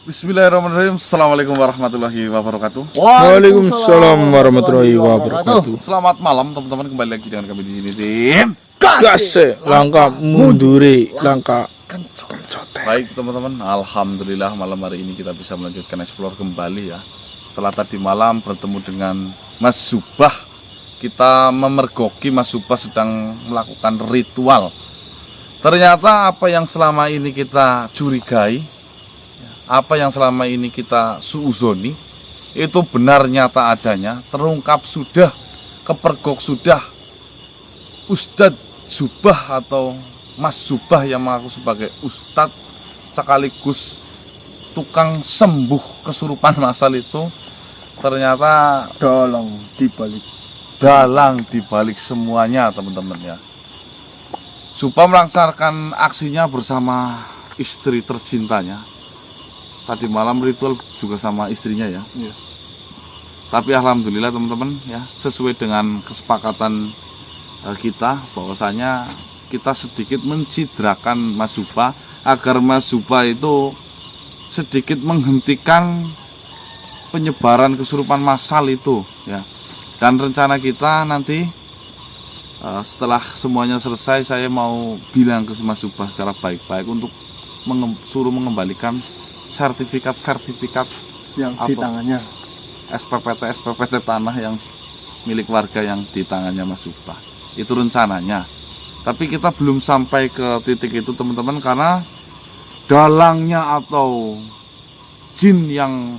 Bismillahirrahmanirrahim. Assalamualaikum warahmatullahi wabarakatuh. Waalaikumsalam warahmatullahi wabarakatuh. Selamat malam teman-teman, kembali lagi dengan kami di sini tim. Gas langkah munduri langkah kencote. Baik teman-teman, alhamdulillah malam hari ini kita bisa melanjutkan explore kembali ya. Setelah tadi malam bertemu dengan Mas Subah, kita memergoki Mas Subah sedang melakukan ritual. Ternyata apa yang selama ini kita curigai, apa yang selama ini kita suuzoni, itu benar nyata adanya, terungkap sudah, kepergok sudah. Ustadz Subah atau Mas Subah yang mengaku sebagai ustadz sekaligus tukang sembuh kesurupan masal itu ternyata dalang dibalik semuanya teman-teman ya. Subah melaksanakan aksinya bersama istri tercintanya. Tadi malam ritual juga sama istrinya ya. Tapi alhamdulillah teman-teman ya, sesuai dengan kesepakatan kita bahwasanya kita sedikit mencidrakan Mas Subah agar Mas Subah itu sedikit menghentikan penyebaran kesurupan massal itu ya. Dan rencana kita nanti setelah semuanya selesai, saya mau bilang ke Mas Subah secara baik-baik untuk suruh mengembalikan sertifikat yang di tangannya, SPPT tanah yang milik warga yang di tangannya Mas Subah. Itu rencananya. Tapi kita belum sampai ke titik itu teman-teman, karena dalangnya atau jin yang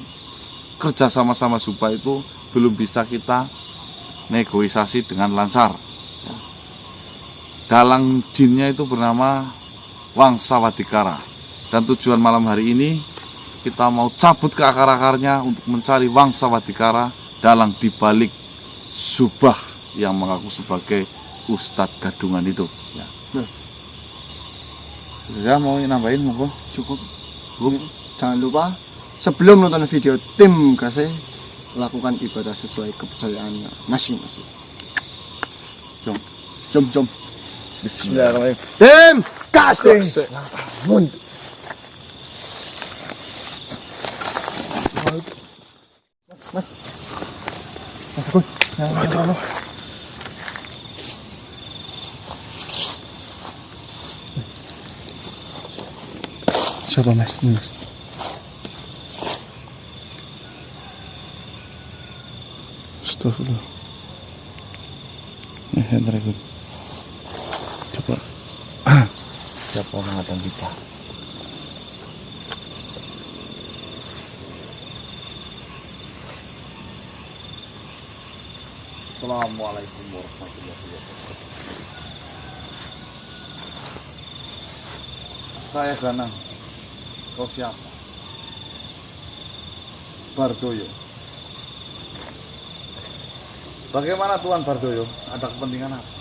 kerja sama-sama Subah itu belum bisa kita negosiasi dengan lancar. Dalang jinnya itu bernama Wangsa Wadikara, dan tujuan malam hari ini kita mau cabut ke akar-akarnya untuk mencari Wangsa Wadikara, dalang dibalik Subah yang mengaku sebagai Ustadz Gadungan itu ya. Sudah mau nambahin monggo? cukup. Jangan lupa sebelum nonton video tim kasih lakukan ibadah sesuai kepercayaannya masing-masing. Jom. Bismillahirrahmanirrahim. Tim kasih. Mundur. Coba Mas. Astagfirullah. Hendra ikut. Coba. Siapa menghadang kita? Assalamualaikum warahmatullahi wabarakatuh. Saya Ganang. Kau siapa? Bardoyo. Bagaimana Tuan Bardoyo? Ada kepentingan apa?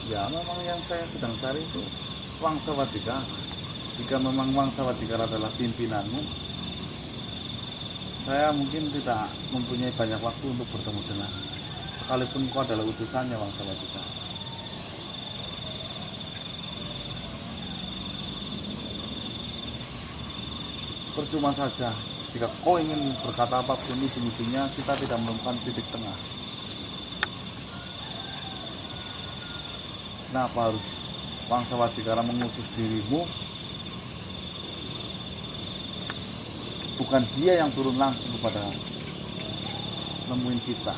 Ya memang yang saya sedang cari itu Wangsa Wadikara. Jika memang Wangsa Wadikara adalah pimpinanmu, saya mungkin tidak mempunyai banyak waktu untuk bertemu dengan, sekalipun kau adalah utusannya Wangsa Wadikara. Percuma saja jika kau ingin berkata apapun, ujung-ujungnya kita tidak menemukan titik tengah. Kenapa harus Wangsa Wadikara mengutus dirimu? Bukan dia yang turun langsung kepada nemuin kita.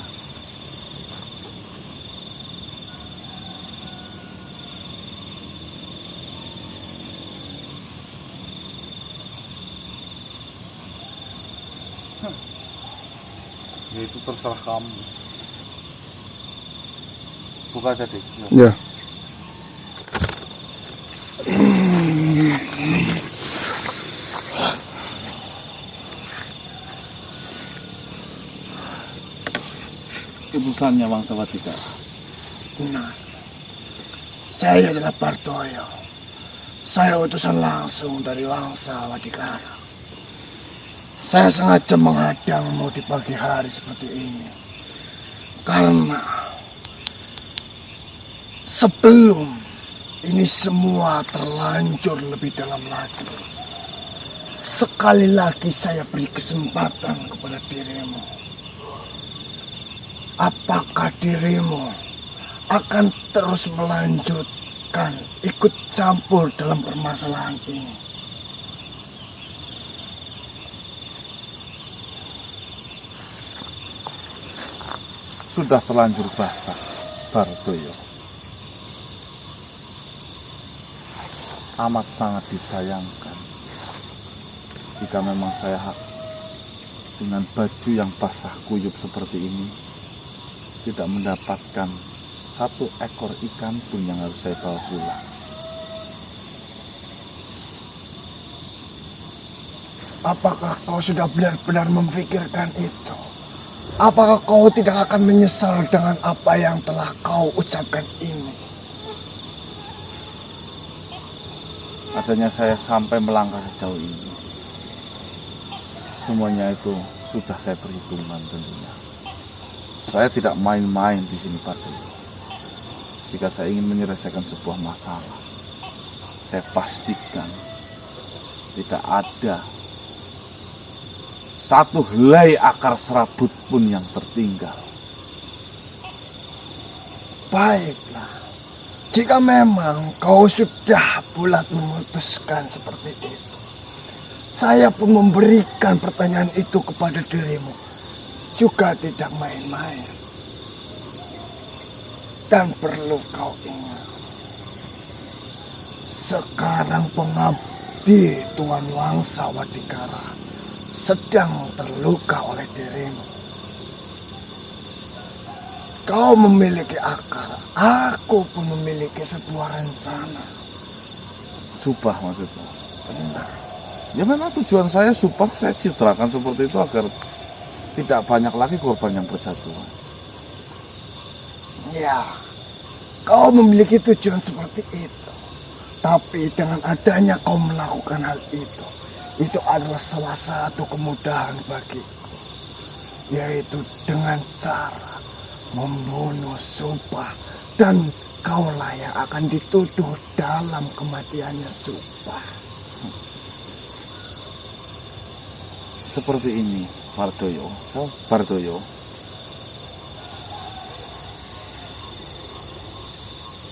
Ya itu terserah kamu. Buka aja deh. Ya. Utusannya Wangsa Wadikara. Benar. Saya adalah Bardoyo. Saya utusan langsung dari Wangsa Wadikara. Saya sengaja menghadangmu di pagi hari seperti ini karena Sebelum ini semua terlanjur lebih dalam lagi, sekali lagi saya beri kesempatan kepada dirimu. Apakah dirimu akan terus melanjutkan ikut campur dalam permasalahan ini? Sudah terlanjur basah, Bardoyo. Amat sangat disayangkan jika memang saya dengan baju yang basah kuyup seperti ini tidak mendapatkan satu ekor ikan pun yang harus saya bawa pulang. Apakah kau sudah benar-benar memikirkan itu? Apakah kau tidak akan menyesal dengan apa yang telah kau ucapkan ini? Adanya saya sampai melangkah sejauh ini, semuanya itu sudah saya perhitungkan tentunya. Saya tidak main-main di sini, Pak Dewa. Jika saya ingin menyelesaikan sebuah masalah, saya pastikan tidak ada satu helai akar serabut pun yang tertinggal. Baiklah. Jika memang kau sudah bulat memutuskan seperti itu, saya pun memberikan pertanyaan itu kepada dirimu. Juga tidak main-main. Dan perlu kau ingat, sekarang pengabdi Tuan Wangsa Wadikara sedang terluka oleh dirimu. Kau memiliki akar, aku pun memiliki sebuah rencana. Supah maksudnya. Benar. Ya memang tujuan saya supah saya citrakan seperti itu agar tidak banyak lagi korban yang berjatuhan. Ya, kau memiliki tujuan seperti itu. Tapi dengan adanya kau melakukan hal itu adalah salah satu kemudahan bagiku. Yaitu dengan cara membunuh Supah, dan kaulah yang akan dituduh dalam kematiannya Supah. Seperti ini, Bardoyo. Bardoyo.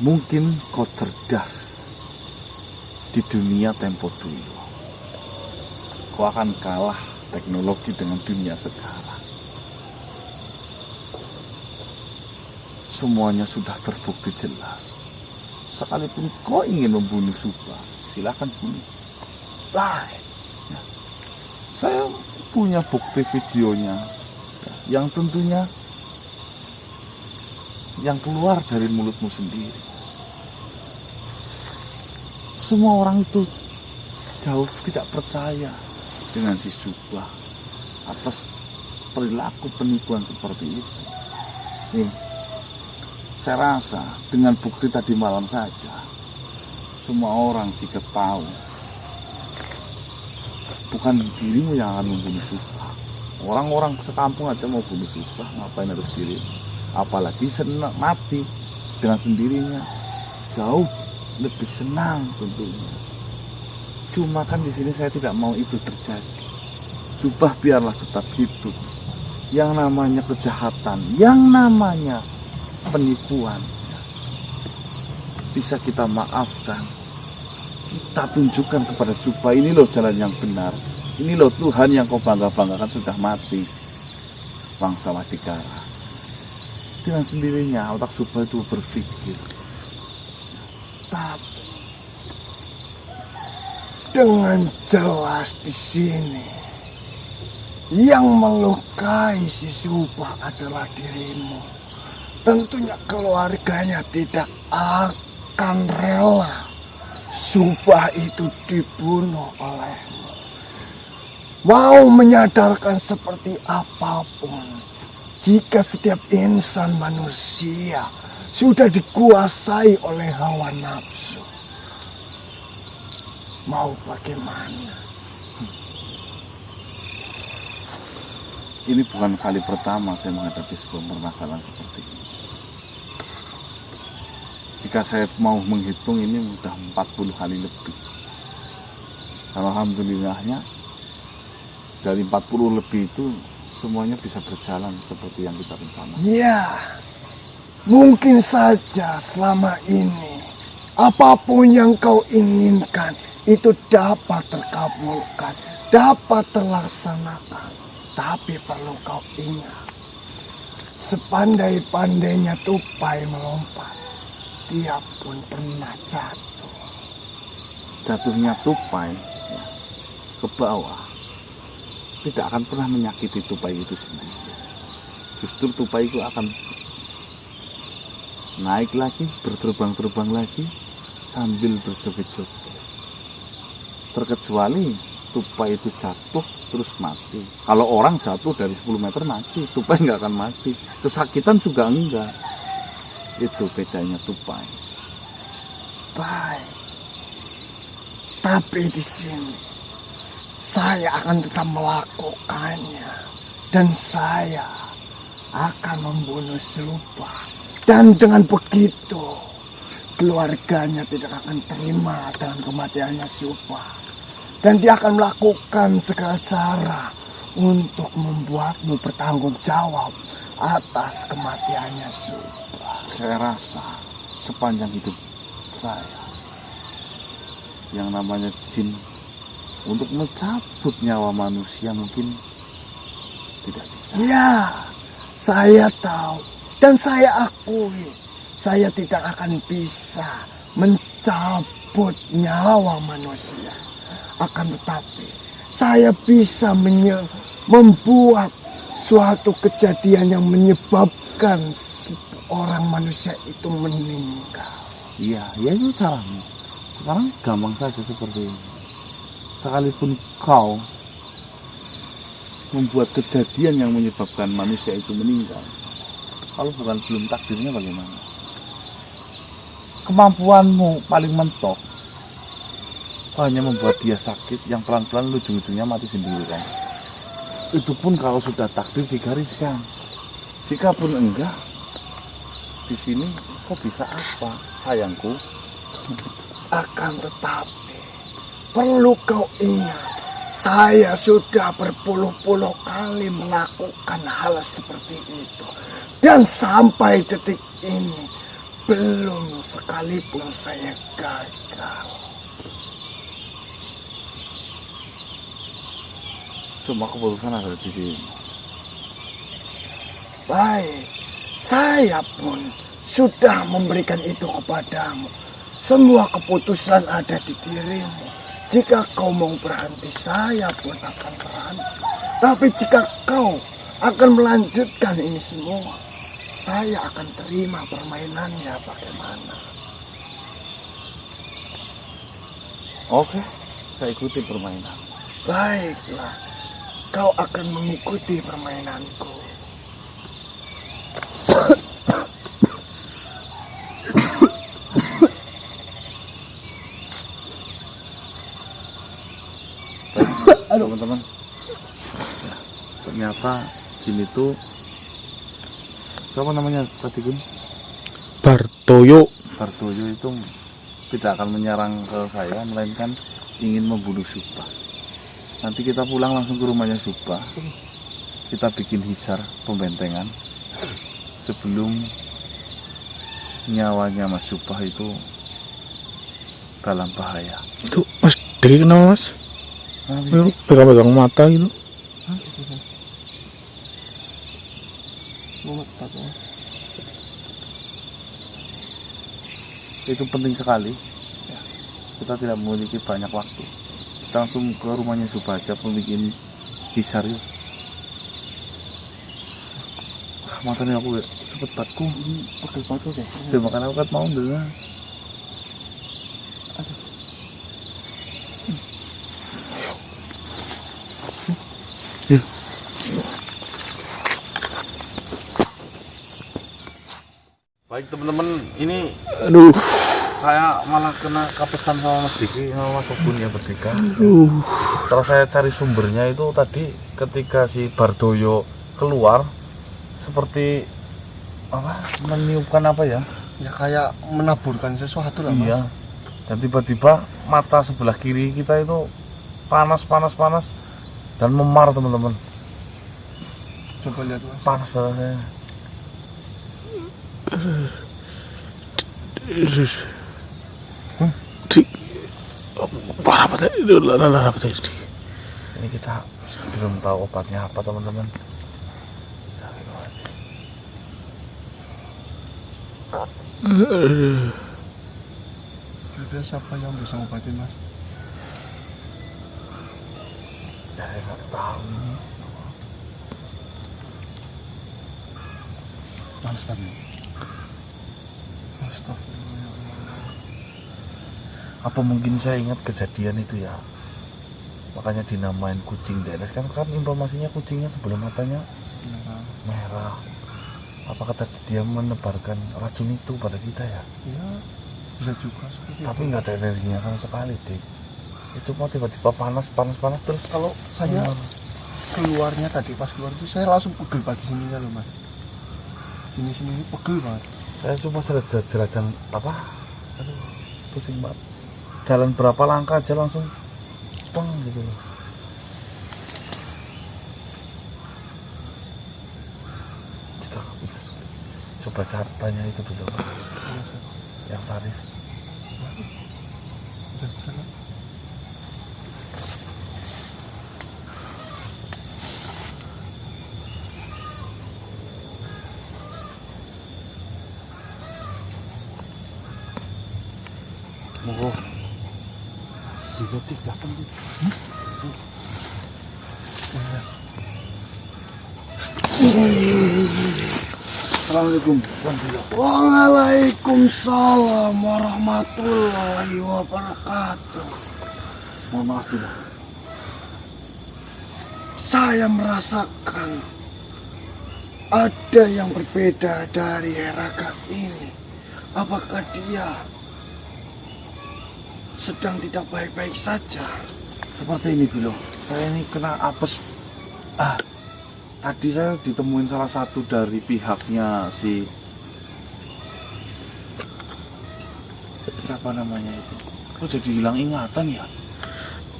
Mungkin kau cerdas di dunia tempo dulu. Kau akan kalah teknologi dengan dunia sekarang. Semuanya sudah terbukti jelas. Sekalipun kau ingin membunuh Supah, silakan bunuh. Baik. Saya punya bukti videonya, yang tentunya yang keluar dari mulutmu sendiri. Semua orang itu jauh tidak percaya dengan si Supah atas perilaku penipuan seperti itu. Nih, saya rasa dengan bukti tadi malam saja, semua orang jika tahu bukan dirimu yang akan membunuh Supah. Orang-orang sekampung aja mau bunuh Supah, ngapain harus diri? Apalagi senang mati dengan sendirinya, jauh lebih senang tentunya. Cuma kan di sini saya tidak mau itu terjadi. Supah biarlah tetap hidup. Yang namanya kejahatan, yang namanya penipuan, bisa kita maafkan. Kita tunjukkan kepada Supah, ini loh jalan yang benar. Ini loh Tuhan yang kau bangga-banggakan sudah mati. Wangsa Wadikara. Dengan sendirinya otak Supah itu berpikir. Tapi dengan jelas di sini yang melukai si Supah adalah dirimu. Tentunya keluarganya tidak akan rela Supah itu dibunuh olehmu. Mau menyadarkan seperti apapun, jika setiap insan manusia sudah dikuasai oleh hawa nafsu, mau bagaimana? Ini bukan kali pertama saya menghadapi sebuah permasalahan seperti ini. Jika saya mau menghitung ini udah 40 kali lebih. Alhamdulillahnya dari 40 lebih itu semuanya bisa berjalan seperti yang kita rencanakan. Ya, mungkin saja selama ini apapun yang kau inginkan itu dapat terkabulkan, dapat terlaksanakan. Tapi perlu kau ingat, sepandai-pandainya tupai melompat, dia pun pernah jatuh. Jatuhnya tupai ya, ke bawah tidak akan pernah menyakiti tupai itu sendiri. Justru tupai itu akan naik lagi, berterbang-terbang lagi sambil berjoget-joget. Terkecuali tupai itu jatuh terus mati. Kalau orang jatuh dari 10 meter mati, tupai nggak akan mati. Kesakitan juga enggak. Itu bedanya tupai. Baik. Tapi di sini saya akan tetap melakukannya dan saya akan membunuh Subah. Dan dengan begitu keluarganya tidak akan terima dengan kematiannya Subah. Dan dia akan melakukan segala cara untuk membuatmu bertanggung jawab atas kematiannya Subah. Saya rasa sepanjang hidup saya yang namanya jin untuk mencabut nyawa manusia mungkin tidak bisa. Ya, saya tahu dan saya akui saya tidak akan bisa mencabut nyawa manusia. Akan tetapi saya bisa membuat suatu kejadian yang menyebabkan orang manusia itu meninggal. Iya, ya itu caranya. Sekarang gampang saja seperti ini. Sekalipun kau membuat kejadian yang menyebabkan manusia itu meninggal, kalau bukan belum takdirnya bagaimana? Kemampuanmu paling mentok hanya membuat dia sakit, yang pelan-pelan ujung-ujungnya mati sendiri kan. Itu pun kalau sudah takdir digariskan. Jika pun enggak, di sini kok bisa apa, sayangku? Akan tetapi perlu kau ingat, saya sudah berpuluh-puluh kali melakukan hal seperti itu. Dan sampai detik ini belum sekalipun saya gagal. Semua keputusan ada di sini. Baik, saya pun sudah memberikan itu kepadamu. Semua keputusan ada di dirimu. Jika kau mau berhenti, saya pun akan berhenti. Tapi jika kau akan melanjutkan ini semua, saya akan terima permainannya bagaimana. Oke, saya ikuti permainan. Baiklah, kau akan mengikuti permainanku. Teman-teman, ternyata jin itu siapa namanya tadi Gun? Bartoyo. Bartoyo itu tidak akan menyerang ke saya, melainkan ingin membunuh Subah. Nanti kita pulang langsung ke rumahnya Subah, kita bikin hisar pembentengan sebelum nyawanya Mas Subah itu dalam bahaya. Itu Mas Diki kenapa Mas? Ayo, pegang-pegang mata gitu. Itu penting sekali ya. Kita tidak memiliki banyak waktu, kita langsung ke rumahnya Subah aja bikin hisar yuk. Matanya aku ya cepet batku pakai batu deh. Dia makan aku kan mau dulu. Ya. Baik teman-teman, ini Aduh. saya malah kena kapesan sama Mas Diki sama Mas Obun ya bertiga. Kalau saya cari sumbernya itu tadi ketika si Bardoyo keluar seperti apa meniupkan apa ya Ya kayak menaburkan sesuatu lah, Mas. Iya. Dan tiba-tiba mata sebelah kiri kita itu panas dan memar, teman-teman. Coba lihat, Mas. Panas banget. Parah apa tadi? Lara apa tadi? Ini kita belum tahu obatnya apa, teman-teman. Kira-kira siapa yang bisa ngobatin, Mas? Ya, saya nggak tahu ini. Panas banget. Astagfirullah. Apa mungkin saya ingat kejadian itu ya? Makanya dinamain kucing Dennis, kan informasinya kucingnya sebelum matanya merah. Apakah tadi dia menebarkan racun itu pada kita ya? Ya, bisa juga seperti Tapi itu. nggak ada energinya sama sekali, Dik. Itu mau tiba-tiba panas terus. Kalau saya keluarnya tadi pas keluar itu saya langsung pegel pagi sininya loh, Mas. Sini ini pegel banget. Saya cuma jalan apa? Aduh, pusing banget. Jalan berapa langkah aja langsung peng gitu loh. Kita nggak bisa. Coba tanya itu dulu, Pak. Yang Sarif. Udah jalan. Monggo. Bibliotek datang nih. Assalamualaikum. Waalaikumsalam warahmatullahi wabarakatuh. Mohon maaf ya. Saya merasakan ada yang berbeda dari Heraga ini. Apakah dia sedang tidak baik-baik saja? Seperti ini, Bilo. Saya ini kena apes. Tadi saya ditemuin salah satu dari pihaknya si siapa namanya itu. Kok jadi hilang ingatan ya?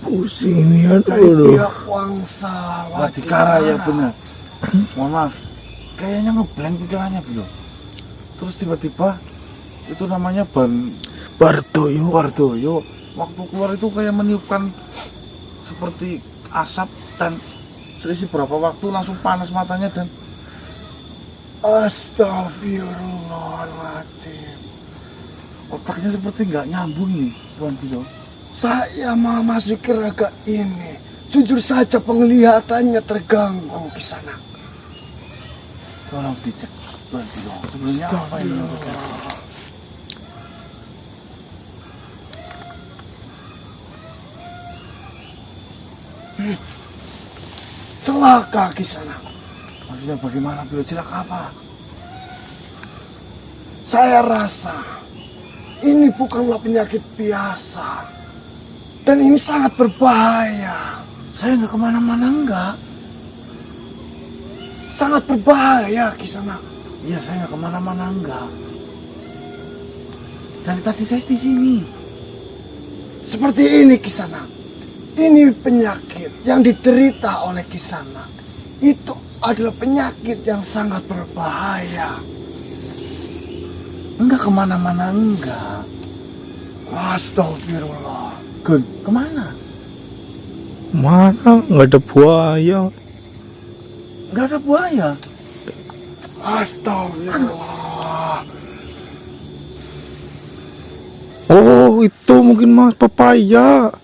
Pusing ini, Dari aduh. pihak Wangsa Wadikara ya, benar. Mohon maaf. Kayaknya ngeblank pikirannya, Bilo. Terus tiba-tiba itu namanya Bardoyo. Wardoyo. Waktu keluar itu kayak meniupkan seperti asap, dan selisih berapa waktu langsung panas matanya dan Astagfirullahaladzim. otaknya seperti nggak nyambung nih, Tuan Bilo. Saya memasuki raga ini. Jujur saja penglihatannya terganggu di sana. Tolong dicek, Tuan Bilo. Sebenarnya apa ini? Celaka di sana. Maksudnya bagaimana, Bilo? Celaka apa? Saya rasa ini bukanlah penyakit biasa. Dan ini sangat berbahaya. Saya nggak kemana-mana, enggak. Sangat berbahaya di sana. Iya, saya nggak kemana-mana, enggak. Dari tadi saya di sini. Seperti ini di sana. Ini penyakit yang diderita oleh Kisana. Itu adalah penyakit yang sangat berbahaya. Enggak kemana-mana, enggak. Astagfirullah. Gun, kemana? Mana nggak ada buaya? Enggak ada buaya. Astagfirullah. Oh, itu mungkin Mas pepaya.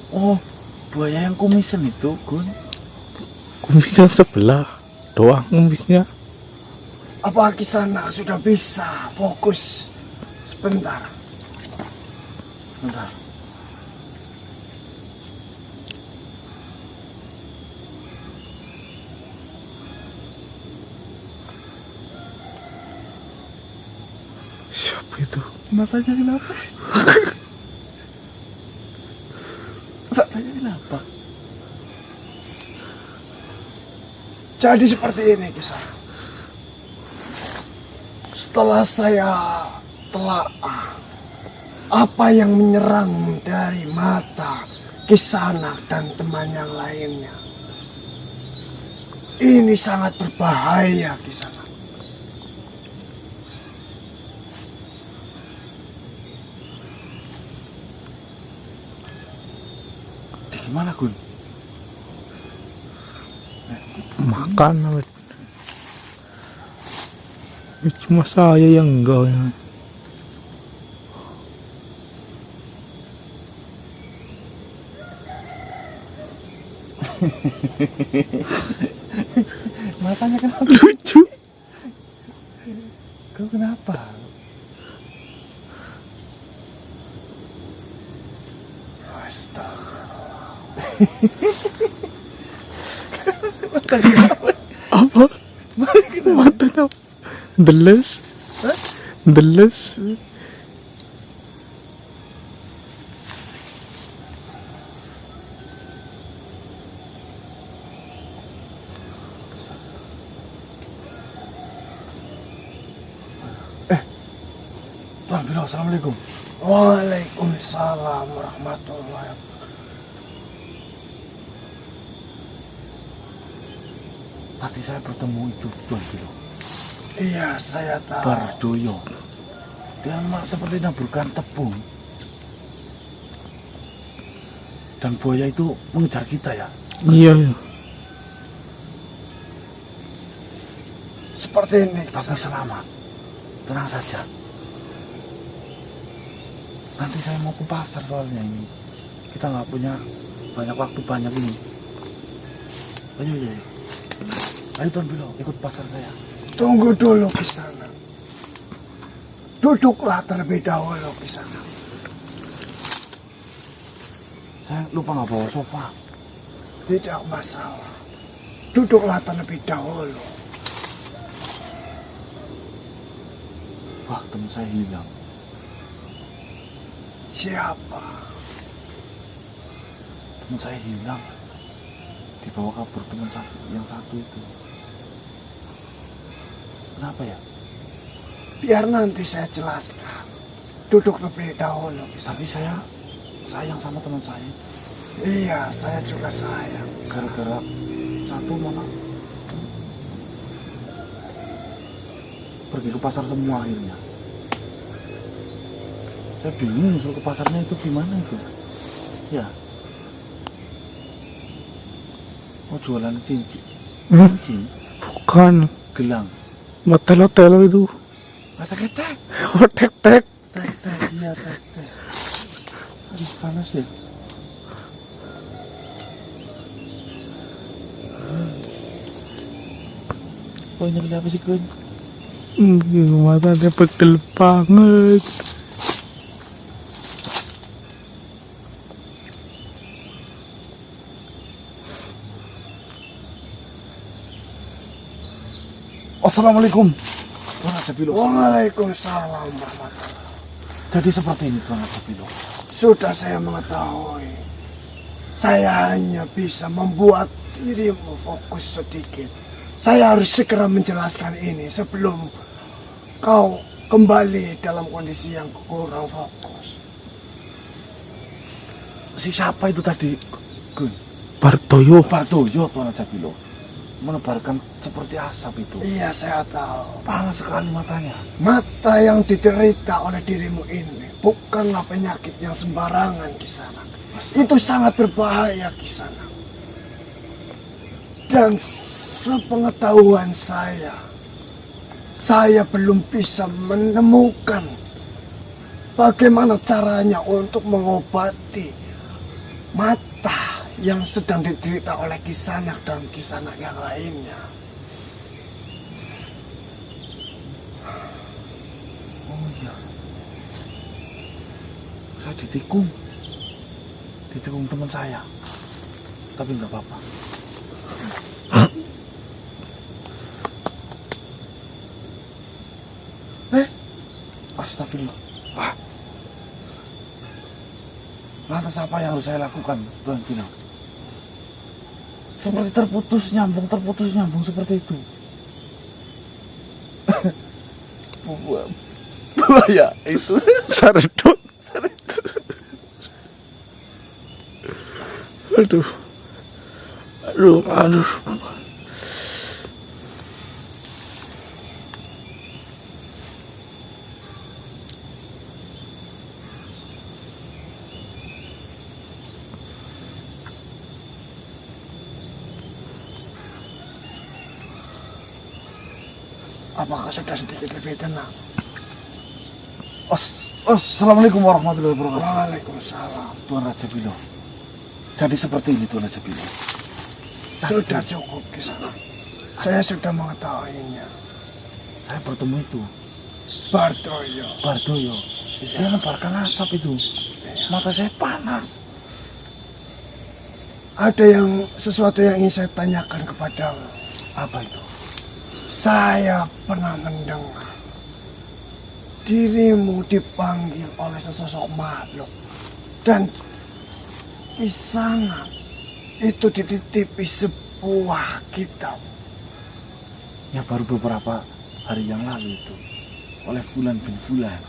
Oh, buaya yang kumisan itu, Gun. Kumis yang sebelah doang kumisnya. Apa Kisana sudah bisa fokus sebentar? Bentar. Siapa itu? Matanya kenapa sih? Kenapa? Jadi seperti ini kisah. Setelah saya telaah apa yang menyerang dari mata Kisanak dan teman yang lainnya, ini sangat berbahaya Kisanak. Gimana Gun? Makan awet. Cuma saya yang enggak ya. Matanya kenapa? Lucu. Kau kenapa? Apa? Matanya deles. Deles. Tuan Bilo, assalamualaikum. Waalaikumsalam warahmatullahi wabarakatuh. Tadi saya bertemu itu Tuan Bilo. Iya, saya tahu. Bardoyo. Dia seperti naburkan tepung. Dan buaya itu mengejar kita ya. Iya. Seperti ini. Tapi selamat. Tenang saja. Nanti saya mau ke pasar soalnya ini. Kita nggak punya banyak waktu banyak ini. Ayo, ayo. Ayo Tuan Bilo, ikut pasar saya. Tunggu dulu Kisanak. Duduklah terlebih dahulu Kisanak. Saya lupa nggak bawa sofa. Tidak masalah. Duduklah terlebih dahulu. Wah, teman saya hilang. Siapa? Teman saya hilang. Dibawa kabur teman yang satu itu. Kenapa ya? Biar nanti saya jelaskan. Duduk terlebih dahulu. Tapi saya sayang sama teman saya. Iya, saya juga sayang. Gara-gara satu malah pergi ke pasar semua akhirnya. Saya bingung suruh ke pasarnya itu gimana itu. Ya. Mau jualan cincin. Cincin. Bukan. Gelang. Telo-telo itu. Tek-tek. Oh, tek-tek. Tek-tek. Iya, tek-tek. Aduh, panas ya. Oh, ini kenapa sih, Kun? Matanya pegel banget. Assalamualaikum. Tuan Ajabilo. Waalaikumsalam warahmatullahi. Jadi seperti ini Tuan Ajabilo. Sudah saya mengetahui. Saya hanya bisa membuat dirimu fokus sedikit. Saya harus segera menjelaskan ini sebelum kau kembali dalam kondisi yang kurang fokus. Si siapa itu tadi, Gun? Bardoyo. Bardoyo Tuan Ajabilo. Menebarkan seperti asap itu. Iya, saya tahu. Panas sekali matanya. Mata yang diderita oleh dirimu ini bukanlah penyakit yang sembarangan, Kisanak. Itu sangat berbahaya, Kisanak. Dan sepengetahuan saya belum bisa menemukan bagaimana caranya untuk mengobati mata yang sedang diderita oleh Kisanak dan Kisanak yang lainnya. Oh iya. Saya ditikung teman saya. Tapi nggak apa-apa. Astagfirullah. Wah. Lantas apa yang harus saya lakukan, Tuan Pino? Seperti terputus nyambung seperti itu. Buaya itu. Saredot. Aduh. Apakah sudah sedikit lebih tenang? Assalamualaikum warahmatullahi wabarakatuh. Waalaikumsalam. Tuan Raja Bilo. Jadi seperti ini Tuan Raja Bilo. Sudah cukup Kisanak. Saya sudah mengetahuinya. Saya bertemu itu Bardoyo. Bardoyo. Dia lemparkan asap itu. Mata saya panas. Ada sesuatu yang ingin saya tanyakan kepadamu. Apa itu? Saya pernah mendengar dirimu dipanggil oleh sesosok makhluk dan Kisanak itu dititipi sebuah kitab. Ya baru beberapa hari yang lalu itu oleh Bulan bin Bulan.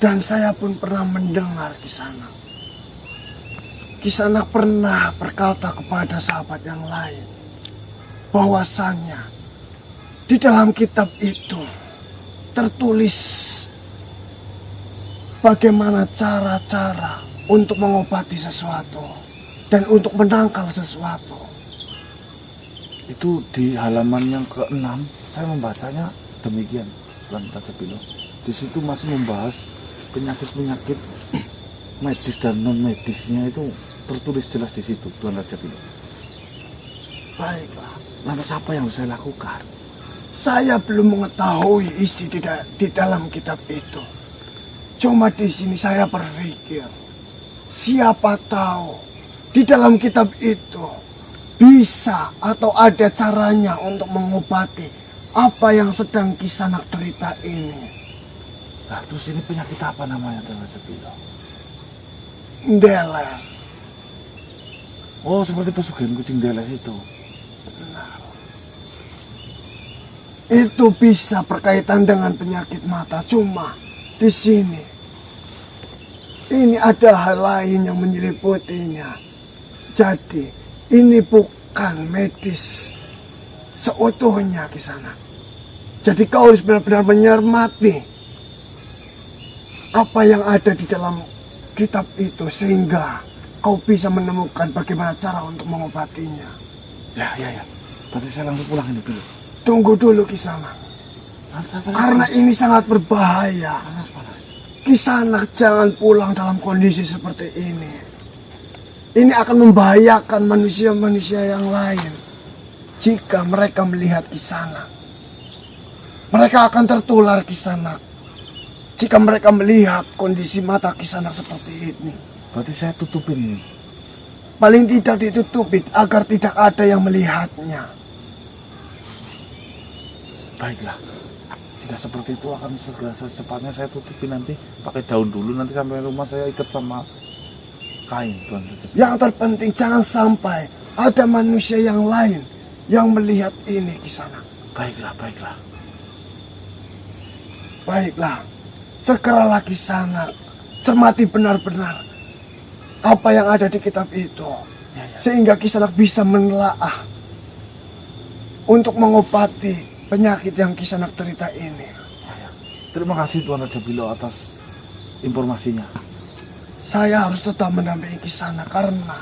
Dan saya pun pernah mendengar Kisanak. Kisanak pernah berkata kepada sahabat yang lain bahwasannya di dalam kitab itu tertulis bagaimana cara-cara untuk mengobati sesuatu dan untuk menangkal sesuatu. Itu di halaman yang ke-6 saya membacanya demikian, Tuan Raja Bilo. Di situ masih membahas penyakit-penyakit medis dan non medisnya, itu tertulis jelas di situ, Tuan Raja Bilo. Baiklah, Lantas apa yang harus saya lakukan? saya belum mengetahui isi di dalam kitab itu. Cuma di sini saya berpikir, siapa tahu di dalam kitab itu bisa atau ada caranya untuk mengobati apa yang sedang Kisanak derita ini. Nah, terus ini penyakit apa namanya, Tuan Raja Bilo? Ndeles. Oh, seperti pesugihan kucing Deles itu. Itu bisa berkaitan dengan penyakit mata. Cuma di sini ini ada hal lain yang menyeliputinya. Jadi ini bukan medis seutuhnya Kisanak. Jadi kau harus benar-benar mencermati apa yang ada di dalam kitab itu sehingga kau bisa menemukan bagaimana cara untuk mengobatinya. Ya. Berarti saya langsung pulang ini dulu. Tunggu dulu Kisanak. Karena ini sangat berbahaya. Kisanak jangan pulang dalam kondisi seperti ini. Ini akan membahayakan manusia-manusia yang lain. Jika mereka melihat Kisanak, mereka akan tertular Kisanak. Jika mereka melihat kondisi mata Kisanak seperti ini. Berarti saya tutupin ini. Paling tidak ditutupin agar tidak ada yang melihatnya. Baiklah. Jika seperti itu akan segera secepatnya saya tutupin, nanti pakai daun dulu, nanti sampai rumah saya ikat sama kain, Tuan. Yang terpenting jangan sampai ada manusia yang lain yang melihat ini Kisanak. Baiklah. Baiklah, segeralah Kisanak cermati benar-benar apa yang ada di kitab itu. Ya. Sehingga Kisanak bisa menelaah untuk mengobati penyakit yang Kisanak derita ini. Ya. Terima kasih Tuan Raja Bilo atas informasinya. Saya harus tetap mendampingi Kisanak karena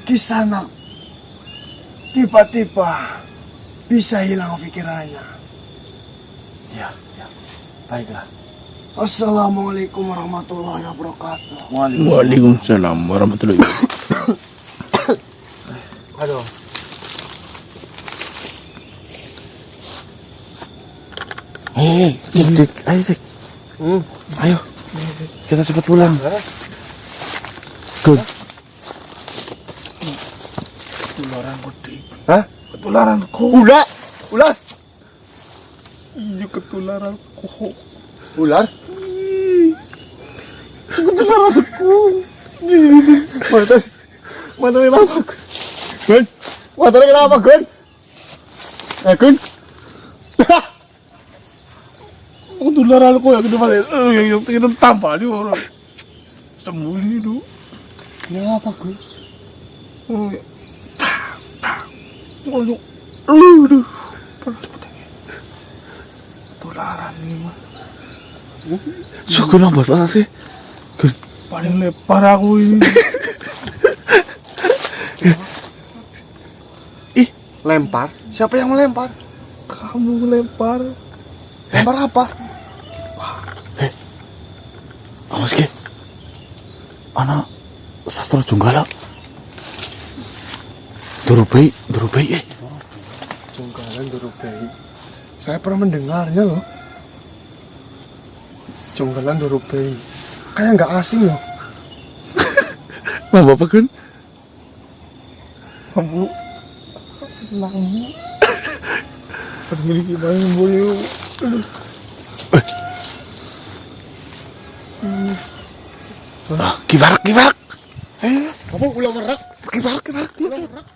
Kisanak tiba-tiba bisa hilang pikirannya. Ya. Baiklah. Assalamualaikum warahmatullahi wabarakatuh. Waalaikumsalam warahmatullahi wabarakatuh. Aduh. Dik, ayo Dik. Ayo, kita cepat pulang. Good. Ketularan gede. Hah? Ketularan Ular? Iya ketularan kuhu. Ular? Mata, mata kenapa? Gun, mata kenapa Gun? Gun, Ketularan ko yang depan yang tingin tampal di orang. Sembunyi itu. kenapa Gun? Waduh. Aduh. Ketularan ini mah. So, kenapa banget sih? Paling lepar aku ini. Lempar? Siapa yang melempar? Kamu lempar. Lempar apa? Awas ke. Anak sastra Jonggala. Durubei. Jonggalan Dorobei. Saya pernah mendengarnya loh. Jonggalan Dorobei. Kayak nggak asing loh. Nah, Bapak kan? Kamu lamu. Memiliki banyak boleh. Kibarak. Kamu ulah merak. Kibarak.